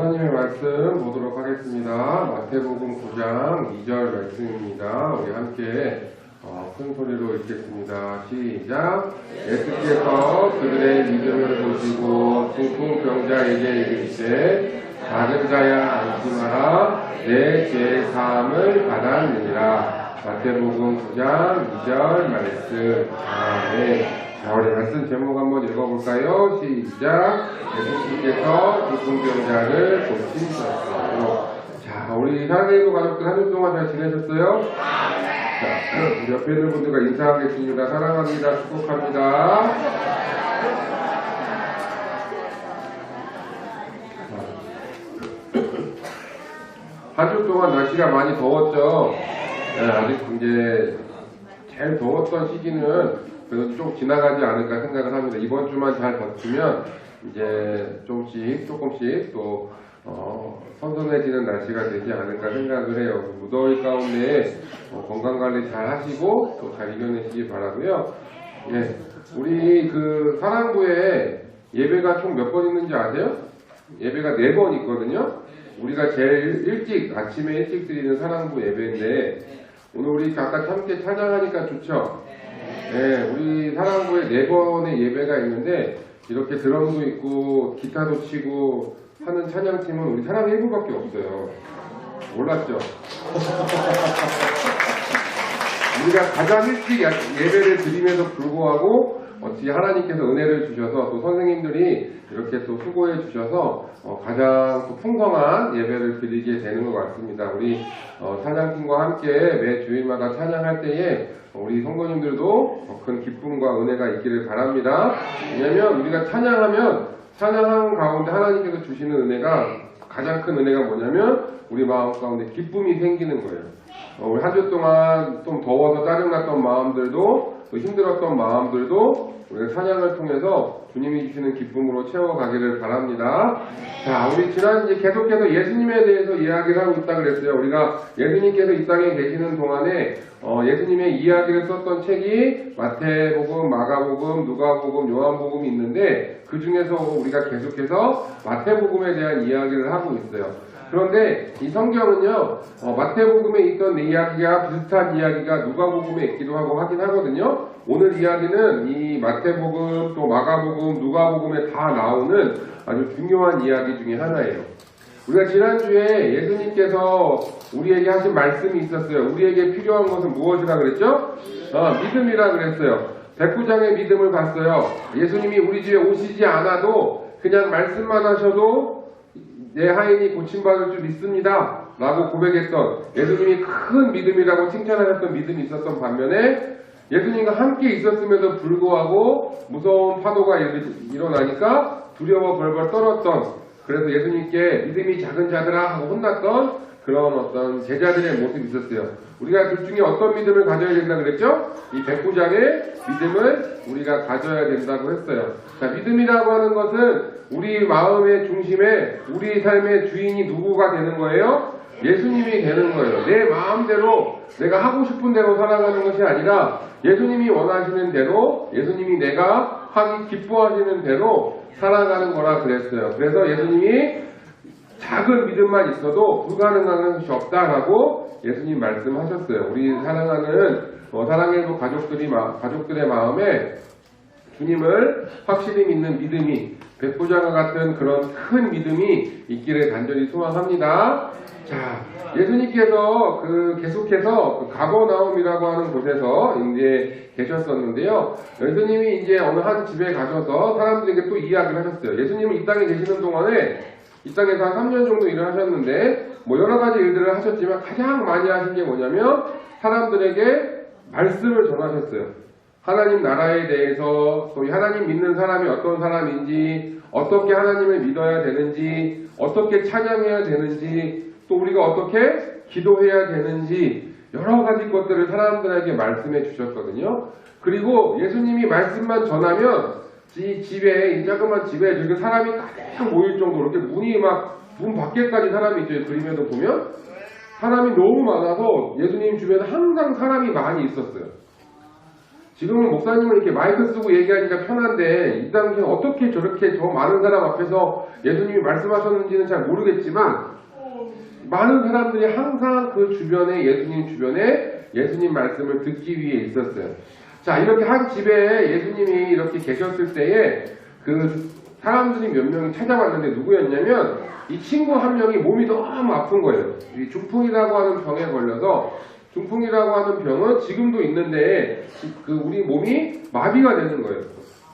하나님의 말씀 보도록 하겠습니다. 마태복음 9장 2절 말씀입니다. 우리 함께 큰 소리로 읽겠습니다. 시작. 예수께서 그들의 믿음을 보시고 중풍병자에게 이르시되 작은 자야 안심하라 내 죄 사함을 받았느니라. 마태복음 9장 2절 말씀. 아멘. 자, 우리 말씀 제목 한번 읽어볼까요? 시작. 예수님께서 중풍병자를 고치셨어요. 자, 우리 사랑하는 가족들 한 주 동안 잘 지내셨어요? 자, 우리 옆에 있는 분들과 인사하겠습니다. 사랑합니다. 축복합니다. 한 주 동안 날씨가 많이 더웠죠? 네, 아직 이제 제일 더웠던 시기는 그래도 좀 지나가지 않을까 생각을 합니다. 이번 주만 잘 버티면 이제 조금씩 또 선선해지는 날씨가 되지 않을까 생각을 해요. 무더위 가운데 건강관리 잘 하시고 또 잘 이겨내시기 바라고요. 예, 우리 그 사랑부에 예배가 총 몇 번 있는지 아세요? 예배가 4번 있거든요. 우리가 제일 일찍 아침에 일찍 드리는 사랑부 예배인데 오늘 우리 아까 함께 찬양하니까 좋죠? 네, 우리 사랑부에 4번의 예배가 있는데 이렇게 드럼도 있고 기타도 치고 하는 찬양팀은 우리 사랑 1부밖에 없어요. 몰랐죠? 우리가 가장 일찍 예배를 드림에도 불구하고 어찌 하나님께서 은혜를 주셔서 또 선생님들이 이렇게 또 수고해 주셔서 가장 또 풍성한 예배를 드리게 되는 것 같습니다. 우리 찬양팀과 함께 매 주일마다 찬양할 때에 우리 성도님들도 큰 기쁨과 은혜가 있기를 바랍니다. 왜냐하면 우리가 찬양하는 가운데 하나님께서 주시는 은혜가 가장 큰 은혜가 뭐냐면 우리 마음 가운데 기쁨이 생기는 거예요. 우리 한 주 동안 좀 더워서 짜증났던 마음들도 또 힘들었던 마음들도 우리가 찬양을 통해서 주님이 주시는 기쁨으로 채워가기를 바랍니다. 자, 우리 지난 이제 계속해서 예수님에 대해서 이야기를 하고 있다 그랬어요. 우리가 예수님께서 이 땅에 계시는 동안에 예수님의 이야기를 썼던 책이 마태복음, 마가복음, 누가복음, 요한복음이 있는데 그 중에서 우리가 계속해서 마태복음에 대한 이야기를 하고 있어요. 그런데 이 성경은요, 마태복음에 있던 이야기가 비슷한 이야기가 누가복음에 있기도 하고 하긴 하거든요. 오늘 이야기는 이 마태복음, 또 마가복음, 누가복음에 다 나오는 아주 중요한 이야기 중에 하나예요. 우리가 지난주에 예수님께서 우리에게 하신 말씀이 있었어요. 우리에게 필요한 것은 무엇이라 그랬죠? 믿음이라 그랬어요. 백부장의 믿음을 봤어요. 예수님이 우리 집에 오시지 않아도 그냥 말씀만 하셔도 내 하인이 고침받을 줄 믿습니다 라고 고백했던 예수님이 큰 믿음이라고 칭찬하셨던 믿음이 있었던 반면에 예수님과 함께 있었음에도 불구하고 무서운 파도가 일어나니까 두려워 벌벌 떨었던, 그래서 예수님께 믿음이 작은 자들아 하고 혼났던 그런 어떤 제자들의 모습이 있었어요. 우리가 둘 중에 어떤 믿음을 가져야 된다 그랬죠? 이 백부장의 믿음을 우리가 가져야 된다고 했어요. 자, 믿음이라고 하는 것은 우리 마음의 중심에 우리 삶의 주인이 누구가 되는 거예요? 예수님이 되는 거예요. 내 마음대로 내가 하고 싶은 대로 살아가는 것이 아니라 예수님이 원하시는 대로, 예수님이 내가 하기 기뻐하시는 대로 살아가는 거라 그랬어요. 그래서 예수님이 작은 믿음만 있어도 불가능한 것이 없다라고 예수님 말씀하셨어요. 우리 사랑하는 사랑일부 가족들의 마음에 주님을 확실히 믿는 믿음이, 백부장과 같은 그런 큰 믿음이 있기를 간절히 소망합니다. 자, 예수님께서 계속해서 가버나움이라고 하는 곳에서 이제 계셨었는데요. 예수님이 이제 어느 한 집에 가셔서 사람들에게 또 이야기를 하셨어요. 예수님은 이 땅에 계시는 동안에 이 땅에서 한 3년 정도 일을 하셨는데 여러 가지 일들을 하셨지만 가장 많이 하신 게 뭐냐면 사람들에게 말씀을 전하셨어요. 하나님 나라에 대해서, 소위 하나님 믿는 사람이 어떤 사람인지, 어떻게 하나님을 믿어야 되는지, 어떻게 찬양해야 되는지, 또 우리가 어떻게 기도해야 되는지 여러 가지 것들을 사람들에게 말씀해 주셨거든요. 그리고 예수님이 말씀만 전하면 이 자그만 집에 저렇게 사람이 가득 모일 정도로 이렇게 문 밖에까지 사람이 있죠. 그림에도 보면 사람이 너무 많아서 예수님 주변에 항상 사람이 많이 있었어요. 지금은 목사님은 이렇게 마이크 쓰고 얘기하니까 편한데 이 당시에 어떻게 저렇게 저 많은 사람 앞에서 예수님이 말씀하셨는지는 잘 모르겠지만 많은 사람들이 항상 그 주변에 예수님 주변에 예수님 말씀을 듣기 위해 있었어요. 자, 이렇게 한 집에 예수님이 이렇게 계셨을 때에 그 사람들이 몇 명이 찾아왔는데 누구였냐면 이 친구 한 명이 몸이 너무 아픈 거예요. 이 중풍이라고 하는 병에 걸려서 중풍이라고 하는 병은 지금도 있는데 그 우리 몸이 마비가 되는 거예요.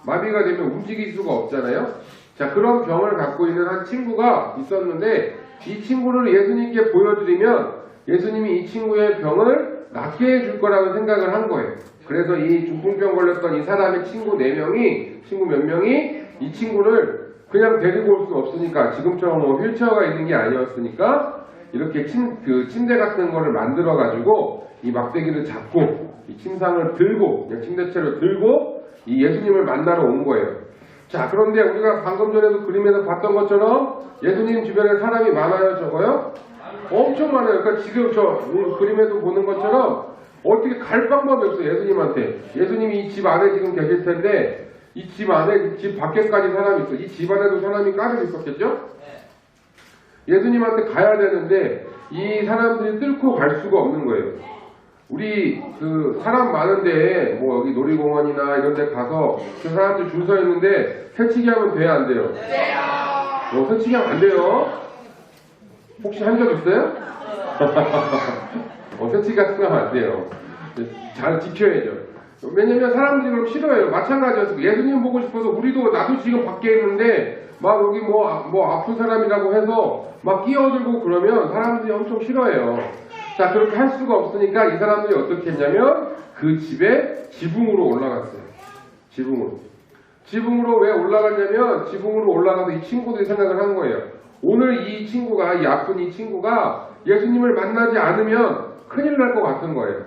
마비가 되면 움직일 수가 없잖아요. 자, 그런 병을 갖고 있는 한 친구가 있었는데 이 친구를 예수님께 보여드리면 예수님이 이 친구의 병을 낫게 해줄 거라고 생각을 한 거예요. 그래서 이 중풍병 걸렸던 이 사람의 친구 몇 명이 이 친구를 그냥 데리고 올 수 없으니까 지금처럼 뭐 휠체어가 있는 게 아니었으니까 이렇게 침대 같은 거를 만들어 가지고 이 막대기를 잡고 이 침상을 들고 그냥 침대채로 들고 이 예수님을 만나러 온 거예요. 자, 그런데 우리가 방금 전에도 그림에서 봤던 것처럼 예수님 주변에 사람이 많아요, 적어요? 엄청 많아요. 그러니까 지금 저 그림에도 보는 것처럼 어떻게 갈 방법이 없어요, 예수님한테. 예수님이 이 집 안에 지금 계실 텐데 이 집 안에, 집 밖에까지 사람이 있어. 이 집 안에도 사람이 가득 있었겠죠? 예수님한테 가야 되는데 이 사람들이 뚫고 갈 수가 없는 거예요. 우리 그 사람 많은데 뭐 여기 놀이공원이나 이런 데 가서 그 사람들 줄 서 있는데 새치기 하면 돼요, 안 돼요? 뭐 새치기 하면 안 돼요? 혹시 한 적 있어요? 새치기 같은 거 하면 안 돼요. 잘 지켜야죠. 왜냐면 사람들이 그럼 싫어해요. 마찬가지였어요. 예수님 보고 싶어서 우리도 나도 지금 밖에 있는데 막 여기 뭐 아픈 사람이라고 해서 막 끼어들고 그러면 사람들이 엄청 싫어해요. 자, 그렇게 할 수가 없으니까 이 사람들이 어떻게 했냐면 그 집에 지붕으로 올라갔어요. 지붕으로 왜 올라갔냐면 지붕으로 올라가서 이 친구들이 생각을 한 거예요. 오늘 이 친구가, 이 아픈 이 친구가 예수님을 만나지 않으면 큰일 날 것 같은 거예요.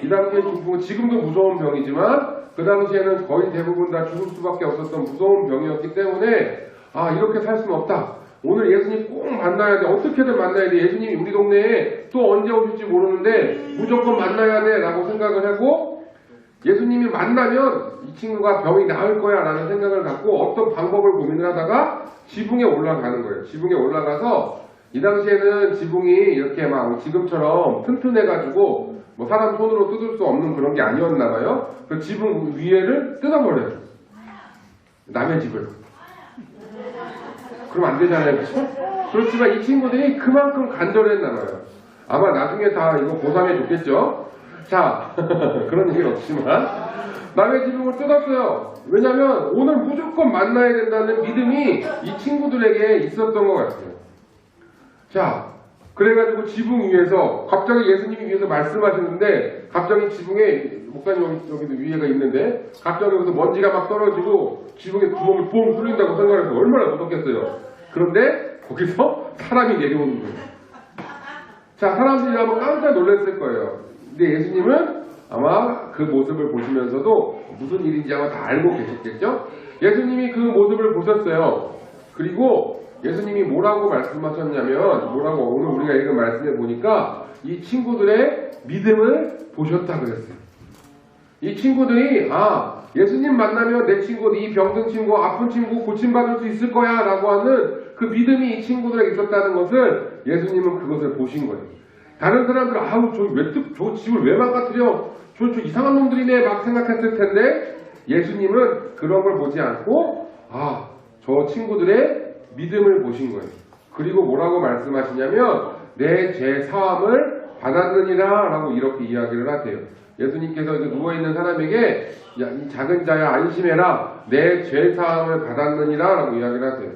이 당시에 중풍은 지금도 무서운 병이지만 그 당시에는 거의 대부분 다 죽을 수밖에 없었던 무서운 병이었기 때문에 아, 이렇게 살 수는 없다. 오늘 예수님 꼭 만나야 돼. 어떻게든 만나야 돼. 예수님이 우리 동네에 또 언제 오실지 모르는데 무조건 만나야 돼 라고 생각을 하고 예수님이 만나면 이 친구가 병이 나을 거야 라는 생각을 갖고 어떤 방법을 고민을 하다가 지붕에 올라가는 거예요. 지붕에 올라가서 이 당시에는 지붕이 이렇게 막 지금처럼 튼튼해가지고 뭐 사람 손으로 뜯을 수 없는 그런 게 아니었나 봐요. 그 지붕 위에를 뜯어버려요. 남의 집을. 그럼 안 되잖아요. 그렇죠? 그렇지만 이 친구들이 그만큼 간절했나 봐요. 아마 나중에 다 이거 보상해 줬겠죠? 자, 그런 얘기는 없지만 남의 지붕을 뜯었어요. 왜냐면 오늘 무조건 만나야 된다는 믿음이 이 친구들에게 있었던 것 같아요. 자, 그래가지고 지붕 위에서 갑자기 예수님이 위에서 말씀하시는데 갑자기 지붕에 목사님 여기도 위에가 있는데 갑자기 여기서 먼지가 막 떨어지고 지붕에 구멍이 뽕 뚫린다고 생각해서 얼마나 무섭겠어요. 그런데 거기서 사람이 내려오는 거예요. 자, 사람들이 아마 깜짝 놀랐을 거예요. 근데 예수님은 아마 그 모습을 보시면서도 무슨 일인지 아마 다 알고 계셨겠죠? 예수님이 그 모습을 보셨어요. 그리고 예수님이 뭐라고 말씀하셨냐면 오늘 우리가 읽은 말씀에 보니까 이 친구들의 믿음을 보셨다 그랬어요. 이 친구들이 예수님 만나면 내 친구, 이 병든 친구, 아픈 친구 고침받을 수 있을 거야 라고 하는 그 믿음이 이 친구들에게 있었다는 것을 예수님은 그것을 보신 거예요. 다른 사람들은 저 집을 왜 망가뜨려? 저 이상한 놈들이네 막 생각했을 텐데 예수님은 그런 걸 보지 않고 저 친구들의 믿음을 보신 거예요. 그리고 뭐라고 말씀하시냐면 내 죄 사함을 받았느니라 라고 이렇게 이야기를 하세요. 예수님께서 누워있는 사람에게 이 작은 자야 안심해라 내 죄 사함을 받았느니라 라고 이야기를 하세요.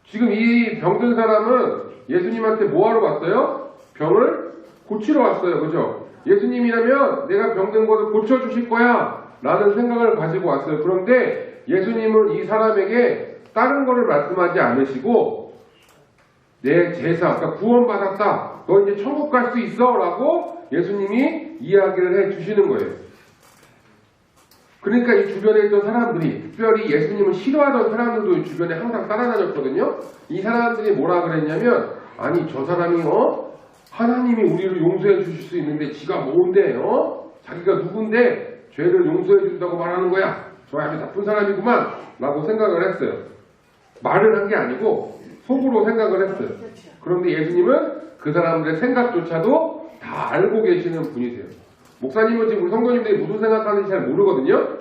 지금 이 병든 사람은 예수님한테 뭐하러 왔어요? 병을 고치러 왔어요. 그죠? 예수님이라면 내가 병든 것을 고쳐주실 거야 라는 생각을 가지고 왔어요. 그런데 예수님은 이 사람에게 다른 거를 말씀하지 않으시고 내 제사, 그러니까 구원받았다. 너 이제 천국 갈 수 있어 라고 예수님이 이야기를 해주시는 거예요. 그러니까 이 주변에 있던 사람들이 특별히 예수님을 싫어하던 사람들도 주변에 항상 따라다녔거든요. 이 사람들이 뭐라 그랬냐면 아니 저 사람이 하나님이 우리를 용서해 주실 수 있는데 지가 뭔데 자기가 누군데 죄를 용서해 준다고 말하는 거야. 저 아주 나쁜 사람이구만 라고 생각을 했어요. 말을 한 게 아니고 속으로 생각을 했어요. 그런데 예수님은 그 사람들의 생각조차도 다 알고 계시는 분이세요. 목사님은 지금 우리 성도님들이 무슨 생각하는지 잘 모르거든요.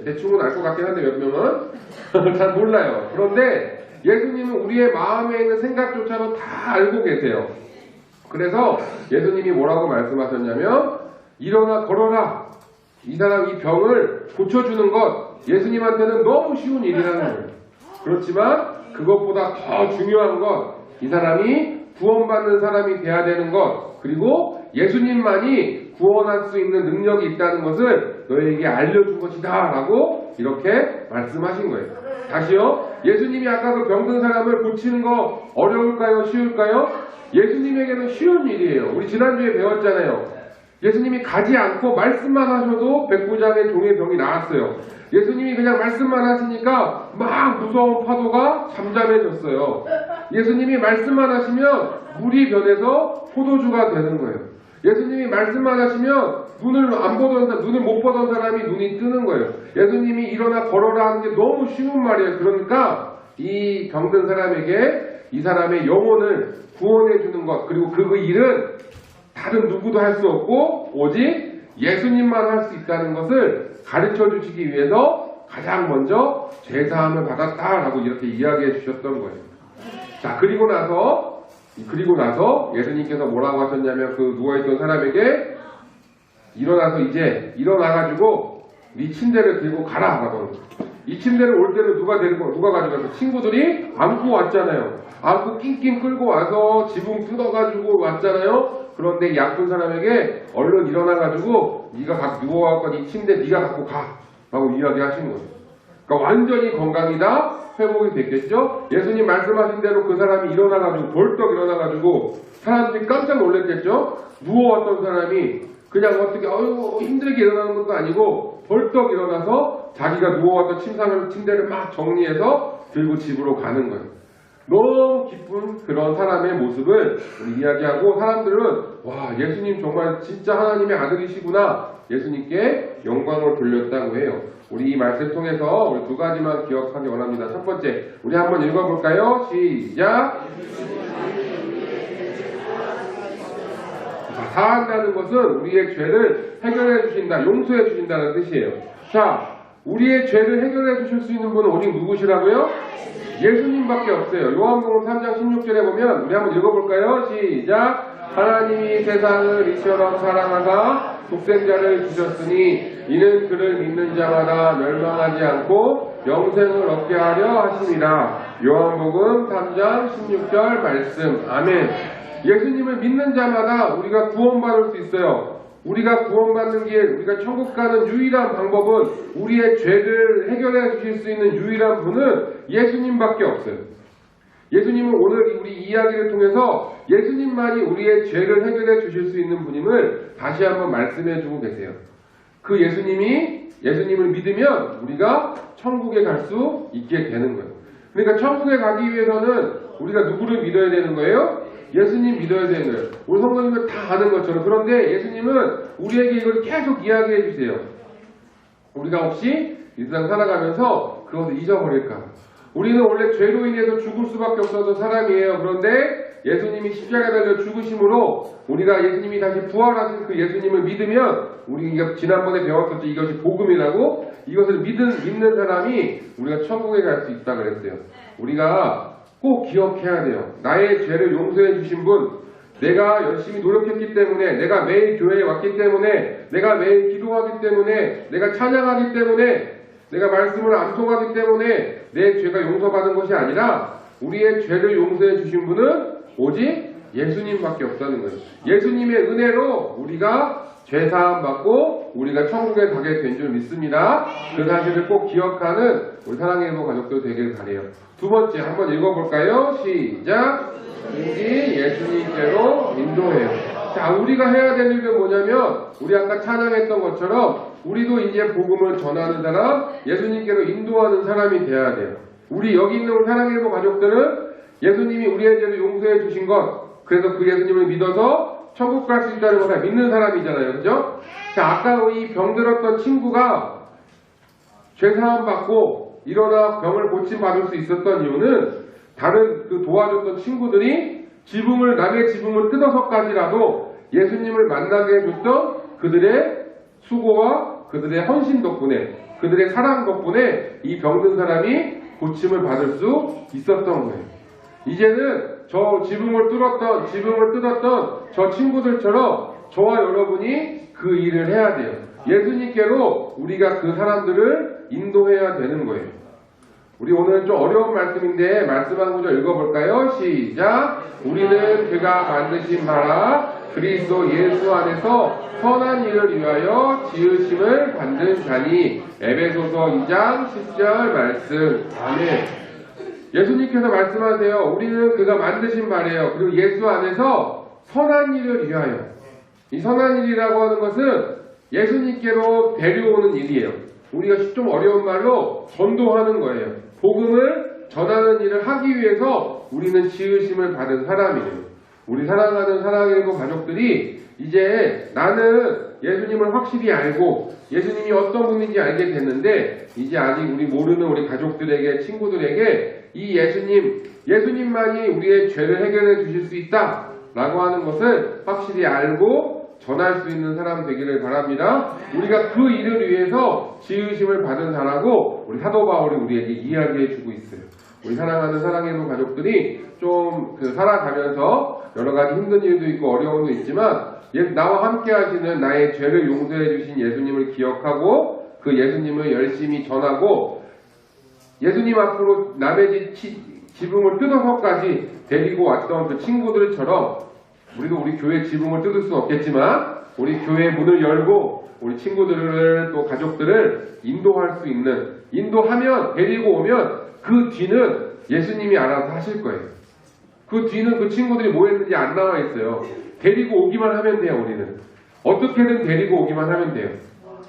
대충은 알 것 같긴 한데 몇 명은 잘 몰라요. 그런데 예수님은 우리의 마음에 있는 생각조차도 다 알고 계세요. 그래서 예수님이 뭐라고 말씀하셨냐면 일어나 걸어라. 이 사람 이 병을 고쳐주는 것 예수님한테는 너무 쉬운 일이라는 거예요. 그렇지만 그것보다 더 중요한 것 이 사람이 구원받는 사람이 돼야 되는 것 그리고 예수님만이 구원할 수 있는 능력이 있다는 것을 너에게 알려준 것이다 라고 이렇게 말씀하신 거예요. 다시요. 예수님이 아까 그 병든 사람을 고치는 거 어려울까요? 쉬울까요? 예수님에게는 쉬운 일이에요. 우리 지난주에 배웠잖아요. 예수님이 가지 않고 말씀만 하셔도 백부장의 종의 병이 나았어요. 예수님이 그냥 말씀만 하시니까 막 무서운 파도가 잠잠해졌어요. 예수님이 말씀만 하시면 물이 변해서 포도주가 되는 거예요. 예수님이 말씀만 하시면 눈을 못 보던 사람이 눈이 뜨는 거예요. 예수님이 일어나 걸어라 하는 게 너무 쉬운 말이에요. 그러니까 이 병든 사람에게 이 사람의 영혼을 구원해 주는 것 그리고 그 일은 다른 누구도 할 수 없고 오직 예수님만 할 수 있다는 것을 가르쳐 주시기 위해서 가장 먼저 죄사함을 받았다라고 이렇게 이야기해 주셨던 거예요. 자, 그리고 나서 예수님께서 뭐라고 하셨냐면 그 누워있던 사람에게 일어나서 이제 일어나가지고 네 침대를 들고 가라 라고. 이 침대를 올 때는 누가 가져가서 친구들이 안고 왔잖아요. 안고 낑낑 끌고 와서 지붕 뜯어가지고 왔잖아요. 그런데 이 아픈 사람에게 얼른 일어나가지고 네가 누워갖고 이 침대 네가 갖고 가 라고 이야기하신 거예요. 그러니까 완전히 건강이다 회복이 됐겠죠. 예수님 말씀하신 대로 그 사람이 일어나가지고 벌떡 일어나가지고 사람들이 깜짝 놀랐겠죠. 누워왔던 사람이 그냥 어떻게 힘들게 일어나는 것도 아니고 벌떡 일어나서 자기가 누워왔던 침대를 막 정리해서 들고 집으로 가는 거예요. 너무 기쁜 그런 사람의 모습을 우리 이야기하고 사람들은 와 예수님 정말 진짜 하나님의 아들이시구나 예수님께 영광을 돌렸다고 해요. 우리 이 말씀 통해서 우리 두 가지만 기억하기 원합니다. 첫 번째 우리 한번 읽어볼까요? 시작. 사한다는 것은 우리의 죄를 해결해 주신다, 용서해 주신다는 뜻이에요. 자, 우리의 죄를 해결해 주실 수 있는 분은 오직 누구시라고요? 예수님밖에 없어요. 요한복음 3장 16절에 보면 우리 한번 읽어볼까요? 시작. 하나님이 세상을 이처럼 사랑하사 독생자를 주셨으니 이는 그를 믿는 자마다 멸망하지 않고 영생을 얻게 하려 하심이라. 요한복음 3장 16절 말씀. 아멘. 예수님을 믿는 자마다 우리가 구원받을 수 있어요. 우리가 구원받는 길, 우리가 천국 가는 유일한 방법은 우리의 죄를 해결해 주실 수 있는 유일한 분은 예수님밖에 없어요. 예수님은 오늘 우리 이야기를 통해서 예수님만이 우리의 죄를 해결해 주실 수 있는 분임을 다시 한번 말씀해 주고 계세요. 그 예수님을 믿으면 우리가 천국에 갈 수 있게 되는 거예요. 그러니까 천국에 가기 위해서는 우리가 누구를 믿어야 되는 거예요? 예수님 믿어야 되는 거예요. 우리 성도님들 다 아는 것처럼. 그런데 예수님은 우리에게 이걸 계속 이야기해 주세요. 우리가 혹시 이 세상 살아가면서 그것을 잊어버릴까. 우리는 원래 죄로 인해서 죽을 수밖에 없었던 사람이에요. 그런데 예수님이 십자가에 달려 죽으심으로 우리가 예수님이 다시 부활하신 그 예수님을 믿으면 우리가 지난번에 배웠었죠. 이것이 복음이라고. 이것을 믿는 사람이 우리가 천국에 갈 수 있다 그랬어요. 우리가 꼭 기억해야 돼요. 나의 죄를 용서해 주신 분, 내가 열심히 노력했기 때문에, 내가 매일 교회에 왔기 때문에, 내가 매일 기도하기 때문에, 내가 찬양하기 때문에, 내가 말씀을 암송하기 때문에 내 죄가 용서받은 것이 아니라 우리의 죄를 용서해 주신 분은 오직 예수님밖에 없다는 거예요. 예수님의 은혜로 우리가 죄사함 받고 우리가 천국에 가게 된 줄 믿습니다. 그 사실을 꼭 기억하는 우리 사랑의 일부 가족들 되길 바래요. 두 번째 한번 읽어볼까요? 시작. 인지 예수님께로 인도해요. 자, 우리가 해야 될 일은 뭐냐면 우리 아까 찬양했던 것처럼 우리도 이제 복음을 전하는 사람, 예수님께로 인도하는 사람이 돼야 돼요. 우리 여기 있는 우리 사랑의 일부 가족들은 예수님이 우리의 죄를 용서해 주신 것, 그래서 그 예수님을 믿어서 천국 갈 수 있다는 것을 믿는 사람이잖아요. 그죠? 자, 아까 이 병들었던 친구가 죄사함 받고 일어나 병을 고침받을 수 있었던 이유는 다른 그 도와줬던 친구들이 남의 지붕을 뜯어서까지라도 예수님을 만나게 해줬던 그들의 수고와 그들의 헌신 덕분에, 그들의 사랑 덕분에 이 병든 사람이 고침을 받을 수 있었던 거예요. 이제는 저 지붕을 뜯었던 저 친구들처럼 저와 여러분이 그 일을 해야 돼요. 예수님께로 우리가 그 사람들을 인도해야 되는 거예요. 우리 오늘 좀 어려운 말씀인데 말씀 한 구절 읽어볼까요? 시작! 우리는 그가 만드신 바라 그리스도 예수 안에서 선한 일을 위하여 지으심을 받는 자니. 에베소서 2장 10절 말씀. 아멘. 예수님께서 말씀하세요. 우리는 그가 만드신 바래요. 그리고 예수 안에서 선한 일을 위하여. 이 선한 일이라고 하는 것은 예수님께로 데려오는 일이에요. 우리가 좀 어려운 말로 전도하는 거예요. 복음을 전하는 일을 하기 위해서 우리는 지으심을 받은 사람이에요. 우리 사랑하는 사랑일부 가족들이 이제 나는 예수님을 확실히 알고 예수님이 어떤 분인지 알게 됐는데 이제 아직 우리 모르는 우리 가족들에게, 친구들에게 이 예수님만이 우리의 죄를 해결해 주실 수 있다 라고 하는 것을 확실히 알고 전할 수 있는 사람 되기를 바랍니다. 우리가 그 일을 위해서 지으심을 받은 자라고 우리 사도 바울이 우리에게 이야기해 주고 있어요. 우리 사랑하는 사랑일부 가족들이 좀 살아가면서 여러 가지 힘든 일도 있고 어려움도 있지만 나와 함께 하시는 나의 죄를 용서해 주신 예수님을 기억하고 그 예수님을 열심히 전하고 예수님 앞으로 남의 지붕을 뜯어서까지 데리고 왔던 그 친구들처럼 우리도 우리 교회 지붕을 뜯을 수는 없겠지만 우리 교회 문을 열고 우리 친구들을 또 가족들을 인도할 수 있는, 인도하면 데리고 오면 그 뒤는 예수님이 알아서 하실 거예요. 그 뒤는 그 친구들이 뭐 했는지 안 나와 있어요. 데리고 오기만 하면 돼요. 우리는 어떻게든 데리고 오기만 하면 돼요.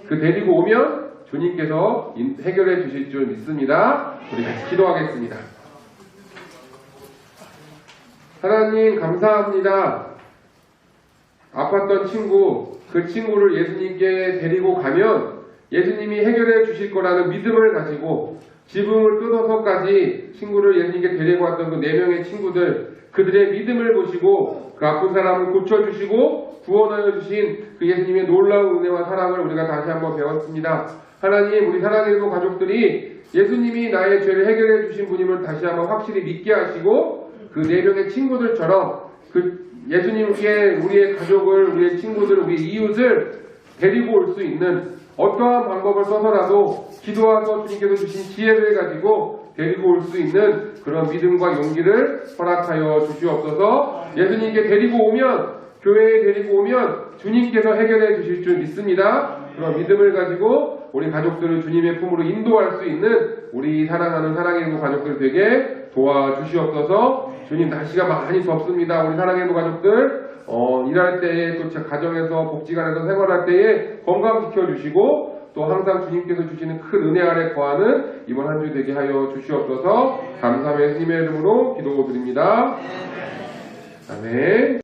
그 데리고 오면 주님께서 해결해 주실 줄 믿습니다. 우리 같이 기도하겠습니다. 하나님 감사합니다. 아팠던 친구, 그 친구를 예수님께 데리고 가면 예수님이 해결해 주실 거라는 믿음을 가지고 지붕을 뜯어서까지 친구를 예수님께 데리고 왔던 그 4명의 친구들, 그들의 믿음을 보시고 그 아픈 사람을 고쳐주시고 구원하여 주신 그 예수님의 놀라운 은혜와 사랑을 우리가 다시 한번 배웠습니다. 하나님, 우리 사랑일부 가족들이 예수님이 나의 죄를 해결해 주신 분임을 다시 한번 확실히 믿게 하시고 그 4명의 친구들처럼 그 예수님께 우리의 가족을, 우리의 친구들, 우리의 이웃을 데리고 올 수 있는 어떠한 방법을 써서라도 기도하서 주님께서 주신 지혜를 가지고 데리고 올 수 있는 그런 믿음과 용기를 허락하여 주시옵소서. 예수님께 데리고 오면, 교회에 데리고 오면 주님께서 해결해 주실 줄 믿습니다. 그런 믿음을 가지고 우리 가족들을 주님의 품으로 인도할 수 있는 우리 사랑하는 사랑일부 가족들 되게 도와주시옵소서. 주님, 날씨가 많이 덥습니다. 우리 사랑일부 가족들 일할 때에 또 가정에서 복지관에서 생활할 때에 건강 지켜주시고 또 항상 주님께서 주시는 큰 은혜 아래 거하는 이번 한 주 되게 하여 주시옵소서. 감사하며 예수님의 이름으로 기도드립니다. 아멘.